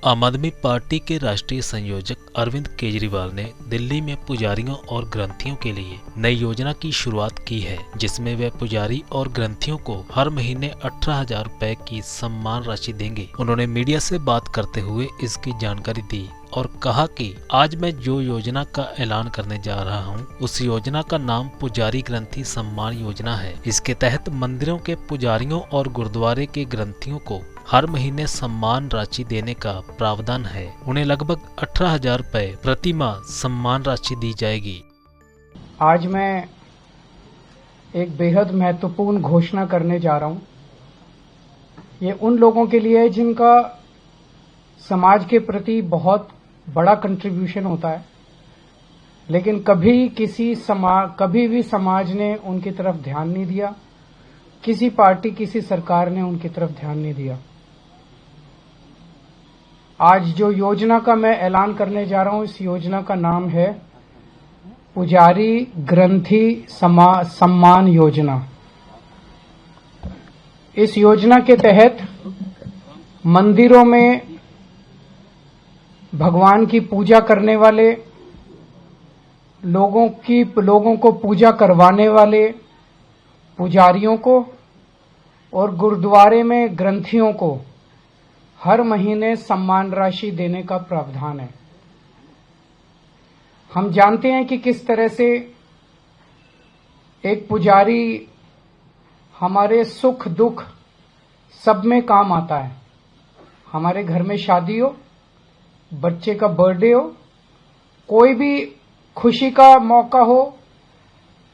आम आदमी पार्टी के राष्ट्रीय संयोजक अरविंद केजरीवाल ने दिल्ली में पुजारियों और ग्रंथियों के लिए नई योजना की शुरुआत की है, जिसमें वे पुजारी और ग्रंथियों को हर महीने 18,000 रुपए की सम्मान राशि देंगे। उन्होंने मीडिया से बात करते हुए इसकी जानकारी दी और कहा कि आज मैं जो योजना का ऐलान करने जा रहा हूं, उस योजना का नाम पुजारी ग्रंथी सम्मान योजना है। इसके तहत मंदिरों के पुजारियों और गुरुद्वारे के ग्रंथियों को हर महीने सम्मान राशि देने का प्रावधान है। उन्हें लगभग 18,000 रुपए प्रति माह सम्मान राशि दी जाएगी। आज मैं एक बेहद महत्वपूर्ण घोषणा करने जा रहा हूं। ये उन लोगों के लिए है जिनका समाज के प्रति बहुत बड़ा कंट्रीब्यूशन होता है, लेकिन कभी भी समाज ने उनकी तरफ ध्यान नहीं दिया, किसी पार्टी किसी सरकार ने उनकी तरफ ध्यान नहीं दिया। आज जो योजना का मैं ऐलान करने जा रहा हूं, इस योजना का नाम है पुजारी ग्रंथी सम्मान योजना। इस योजना के तहत मंदिरों में भगवान की पूजा करने वाले लोगों को पूजा करवाने वाले पुजारियों को और गुरुद्वारे में ग्रंथियों को हर महीने सम्मान राशि देने का प्रावधान है। हम जानते हैं कि किस तरह से एक पुजारी हमारे सुख दुख सब में काम आता है। हमारे घर में शादी हो, बच्चे का बर्थडे हो, कोई भी खुशी का मौका हो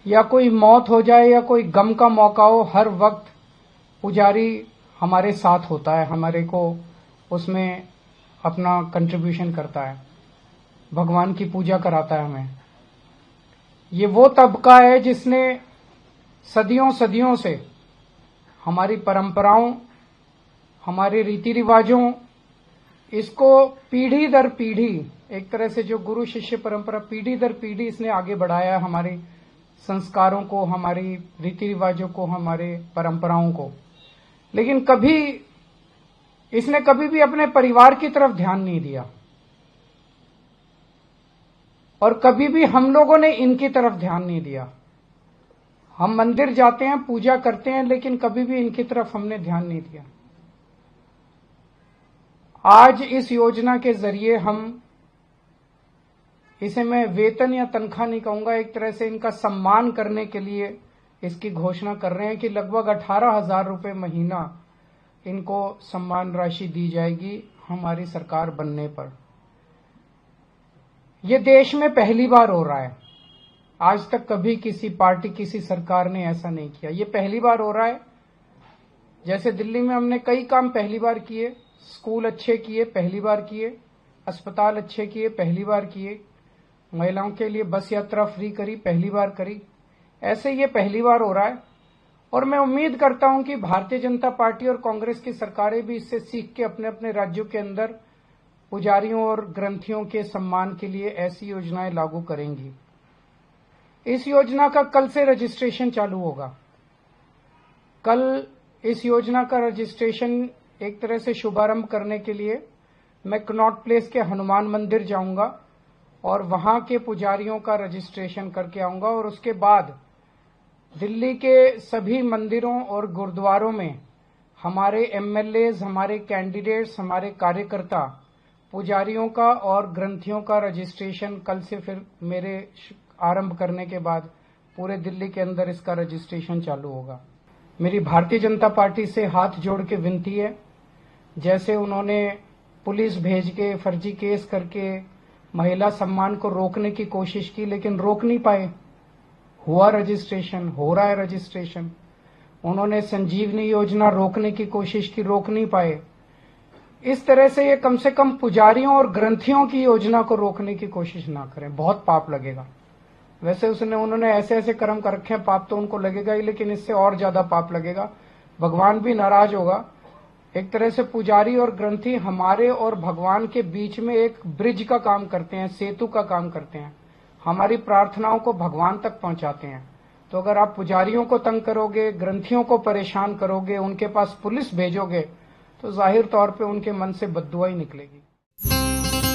या कोई मौत हो जाए या कोई गम का मौका हो, हर वक्त पुजारी हमारे साथ होता है, हमारे को उसमें अपना कंट्रीब्यूशन करता है, भगवान की पूजा कराता है हमें। ये वो तबका है जिसने सदियों से हमारी परंपराओं, हमारे रीति रिवाजों, इसको पीढ़ी दर पीढ़ी, एक तरह से जो गुरु शिष्य परंपरा पीढ़ी दर पीढ़ी इसने आगे बढ़ाया, हमारे संस्कारों को, हमारी रीति रिवाजों को, हमारे परंपराओं को। लेकिन इसने कभी भी अपने परिवार की तरफ ध्यान नहीं दिया और कभी भी हम लोगों ने इनकी तरफ ध्यान नहीं दिया। हम मंदिर जाते हैं, पूजा करते हैं, लेकिन कभी भी इनकी तरफ हमने ध्यान नहीं दिया। आज इस योजना के जरिए हम इसे मैं वेतन या तनख्वाह नहीं कहूंगा, एक तरह से इनका सम्मान करने के लिए इसकी घोषणा कर रहे हैं कि लगभग 18,000 रुपए महीना इनको सम्मान राशि दी जाएगी हमारी सरकार बनने पर। यह देश में पहली बार हो रहा है। आज तक कभी किसी पार्टी, किसी सरकार ने ऐसा नहीं किया। ये पहली बार हो रहा है। जैसे दिल्ली में हमने कई काम पहली बार किए, स्कूल अच्छे किए, पहली बार किए, अस्पताल अच्छे किए, पहली बार किए, महिलाओं के लिए बस यात्रा फ्री करी, पहली बार करी। ऐसे ये पहली बार हो रहा है और मैं उम्मीद करता हूं कि भारतीय जनता पार्टी और कांग्रेस की सरकारें भी इससे सीख के अपने अपने राज्यों के अंदर पुजारियों और ग्रंथियों के सम्मान के लिए ऐसी योजनाएं लागू करेंगी। इस योजना का कल से रजिस्ट्रेशन चालू होगा। कल इस योजना का रजिस्ट्रेशन एक तरह से शुभारंभ करने के लिए मैं कनॉट प्लेस के हनुमान मंदिर जाऊंगा और वहां के पुजारियों का रजिस्ट्रेशन करके आऊंगा और उसके बाद दिल्ली के सभी मंदिरों और गुरुद्वारों में हमारे एमएलएज, हमारे कैंडिडेट्स, हमारे कार्यकर्ता पुजारियों का और ग्रंथियों का रजिस्ट्रेशन कल से फिर मेरे आरंभ करने के बाद पूरे दिल्ली के अंदर इसका रजिस्ट्रेशन चालू होगा। मेरी भारतीय जनता पार्टी से हाथ जोड़ के विनती है, जैसे उन्होंने पुलिस भेज के फर्जी केस करके महिला सम्मान को रोकने की कोशिश की, लेकिन रोक नहीं पाए। हुआ रजिस्ट्रेशन, हो रहा है रजिस्ट्रेशन। उन्होंने संजीवनी योजना रोकने की कोशिश की, रोक नहीं पाए। इस तरह से ये कम से कम पुजारियों और ग्रंथियों की योजना को रोकने की कोशिश ना करें, बहुत पाप लगेगा। वैसे उन्होंने ऐसे ऐसे कर्म कर रखे हैं, पाप तो उनको लगेगा ही, लेकिन इससे और ज्यादा पाप लगेगा। भगवान भी नाराज होगा। एक तरह से पुजारी और ग्रंथी हमारे और भगवान के बीच में एक ब्रिज का काम करते हैं, सेतु का काम करते हैं, हमारी प्रार्थनाओं को भगवान तक पहुंचाते हैं। तो अगर आप पुजारियों को तंग करोगे, ग्रंथियों को परेशान करोगे, उनके पास पुलिस भेजोगे, तो जाहिर तौर पे उनके मन से बद्दुआ ही निकलेगी। है।